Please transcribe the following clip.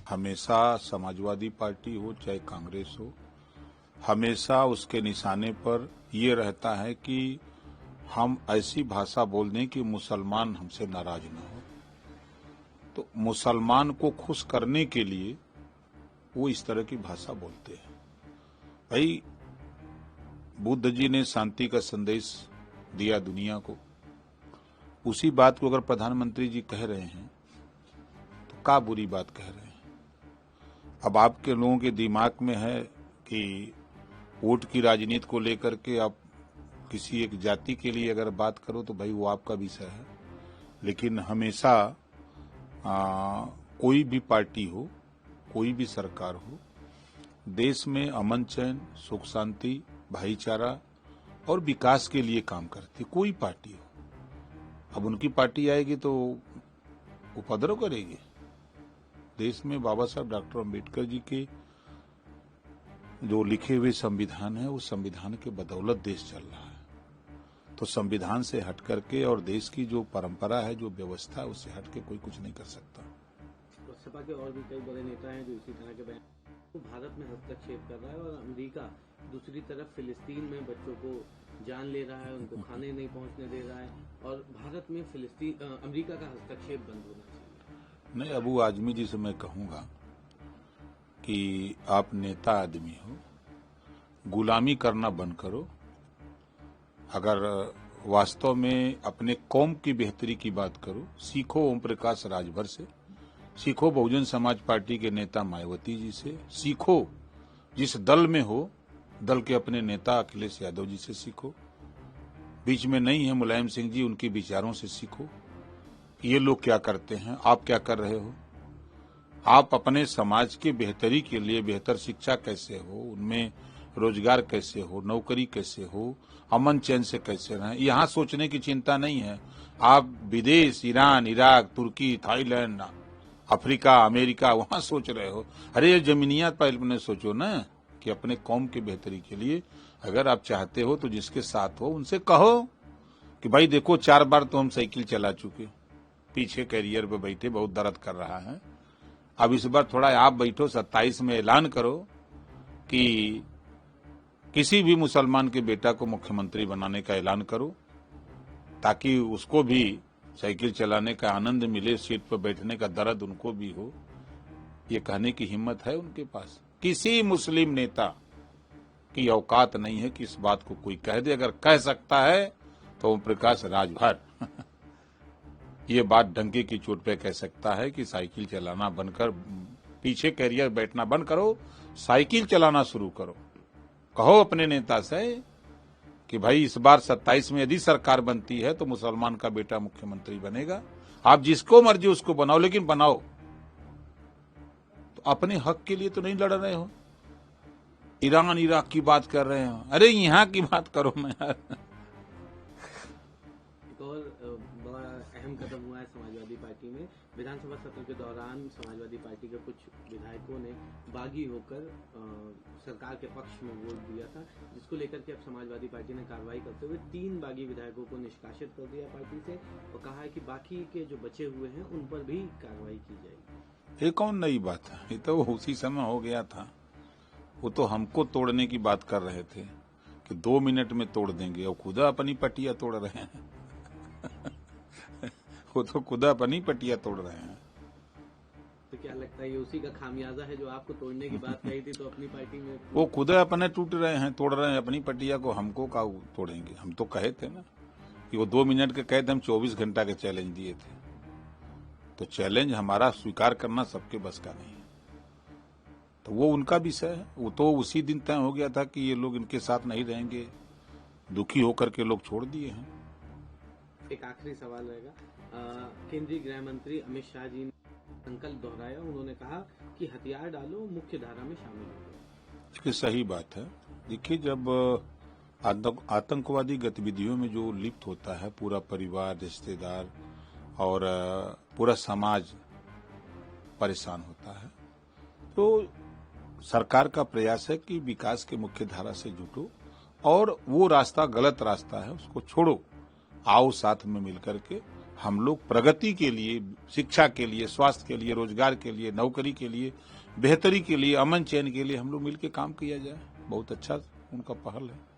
हमेशा समाजवादी पार्टी हो चाहे कांग्रेस हो, हमेशा उसके निशाने पर ये रहता है कि हम ऐसी भाषा बोल दें कि मुसलमान हमसे नाराज न हो। तो मुसलमान को खुश करने के लिए वो इस तरह की भाषा बोलते हैं। भाई, बुद्ध जी ने शांति का संदेश दिया दुनिया को, उसी बात को अगर प्रधानमंत्री जी कह रहे हैं तो क्या बुरी बात कह रहे हैं। अब आपके लोगों के दिमाग में है कि वोट की राजनीति को लेकर के आप किसी एक जाति के लिए अगर बात करो तो भाई वो आपका विषय है, लेकिन हमेशा कोई भी पार्टी हो, कोई भी सरकार हो, देश में अमन चैन, सुख शांति, भाईचारा और विकास के लिए काम करती कोई पार्टी हो। अब उनकी पार्टी आएगी तो उपद्रव करेगी। देश में बाबा साहब डॉक्टर अम्बेडकर जी के जो लिखे हुए संविधान है, उस संविधान के बदौलत देश चल रहा है। तो संविधान से हट करके और देश की जो परंपरा है, जो व्यवस्था है, उससे हट के कोई कुछ नहीं कर सकता। तो सपा के और भी कई बड़े नेता हैं जो इसी तरह के बयान तो भारत में हस्तक्षेप कर रहा है, और अमेरिका दूसरी तरफ फिलिस्तीन में बच्चों को जान ले रहा है, उनको खाने नहीं पहुंचने दे रहा है, और भारत में अमेरिका का हस्तक्षेप बंद होना चाहिए। नहीं, अबू आजमी जी से मैं कहूंगा कि आप नेता आदमी हो, गुलामी करना बंद करो। अगर वास्तव में अपने कौम की बेहतरी की बात करो, सीखो ओम प्रकाश राजभर से, सीखो बहुजन समाज पार्टी के नेता मायावती जी से, सीखो जिस दल में हो, दल के अपने नेता अखिलेश यादव जी से सीखो। बीच में नहीं है मुलायम सिंह जी, उनके विचारों से सीखो। ये लोग क्या करते हैं, आप क्या कर रहे हो। आप अपने समाज की बेहतरी के लिए बेहतर शिक्षा कैसे हो, उनमें रोजगार कैसे हो, नौकरी कैसे हो, अमन चैन से कैसे रहें, यहाँ सोचने की चिंता नहीं है। आप विदेश, ईरान, इराक, तुर्की, थाईलैंड, अफ्रीका, अमेरिका, वहां सोच रहे हो। अरे ये जमीनियात पर अपने सोचो ना कि अपने कौम की बेहतरी के लिए अगर आप चाहते हो तो जिसके साथ हो उनसे कहो कि भाई देखो 4 बार तो हम साइकिल चला चुके, पीछे कैरियर पे बैठे, बहुत दर्द कर रहा है। अब इस बार थोड़ा आप बैठो, 27 में ऐलान करो कि किसी भी मुसलमान के बेटा को मुख्यमंत्री बनाने का ऐलान करो, ताकि उसको भी साइकिल चलाने का आनंद मिले, सीट पर बैठने का दर्द उनको भी हो। ये कहने की हिम्मत है उनके पास। किसी मुस्लिम नेता की औकात नहीं है कि इस बात को कोई कह दे। अगर कह सकता है तो ओम प्रकाश राजभर ये बात डंके की चोट पे कह सकता है कि साइकिल चलाना बंद कर, पीछे कैरियर बैठना बंद करो, साइकिल चलाना शुरू करो। कहो अपने नेता से कि भाई इस बार 27 में यदि सरकार बनती है तो मुसलमान का बेटा मुख्यमंत्री बनेगा। आप जिसको मर्जी उसको बनाओ, लेकिन बनाओ। तो अपने हक के लिए तो नहीं लड़ रहे हो, ईरान इराक की बात कर रहे हो। अरे यहाँ की बात करो ना यार। एक और बड़ा अहम कदम हुआ है समाजवादी पार्टी में। विधानसभा सत्र के दौरान समाजवादी पार्टी के कुछ विधायकों ने बागी होकर सरकार के पक्ष में वोट दिया था, जिसको लेकर के अब समाजवादी पार्टी ने कार्रवाई करते हुए 3 बागी विधायकों को निष्कासित कर दिया पार्टी से, और कहा है कि बाकी के जो बचे हुए हैं उन पर भी कार्रवाई की जाएगी। ये कौन नई बात है, ये तो उसी समय हो गया था। वो तो हमको तोड़ने की बात कर रहे थे कि 2 मिनट में तोड़ देंगे, और खुद अपनी पटिया तोड़ रहे हैं। वो तो खुद अपनी पटिया तोड़ रहे हैं। तो क्या लगता है ये उसी का खामियाजा है जो आपको तोड़ने की बात कही थी, तो अपनी पार्टी में वो खुद अपने टूट रहे हैं, तोड़ रहे हैं अपनी पटिया को। हमको का तोड़ेंगे। हम तो कहे थे ना कि वो 2 मिनट के कहे थे, हम 24 घंटा के चैलेंज दिए थे। तो चैलेंज हमारा स्वीकार करना सबके बस का नहीं है। तो वो उनका विषय है। वो तो उसी दिन तय हो गया था कि ये लोग इनके साथ नहीं रहेंगे, दुखी होकर के लोग छोड़ दिए हैं। एक आखिरी सवाल रहेगा। केंद्रीय गृह मंत्री अमित शाह जी ने संकल्प दोहराया। उन्होंने कहा कि हथियार डालो, मुख्य धारा में शामिल हो। इसकी सही बात है। देखिए, जब आतंकवादी गतिविधियों में जो लिप्त होता है पूरा परिवार, रिश्तेदार और पूरा समाज परेशान होता है, तो सरकार का प्रयास है कि विकास के मुख्य धारा से जुटो, और वो रास्ता गलत रास्ता है, उसको छोड़ो। आओ साथ में मिलकर के हम लोग प्रगति के लिए, शिक्षा के लिए, स्वास्थ्य के लिए, रोजगार के लिए, नौकरी के लिए, बेहतरी के लिए, अमन चैन के लिए हम लोग मिलकर काम किया जाए। बहुत अच्छा उनका पहल है।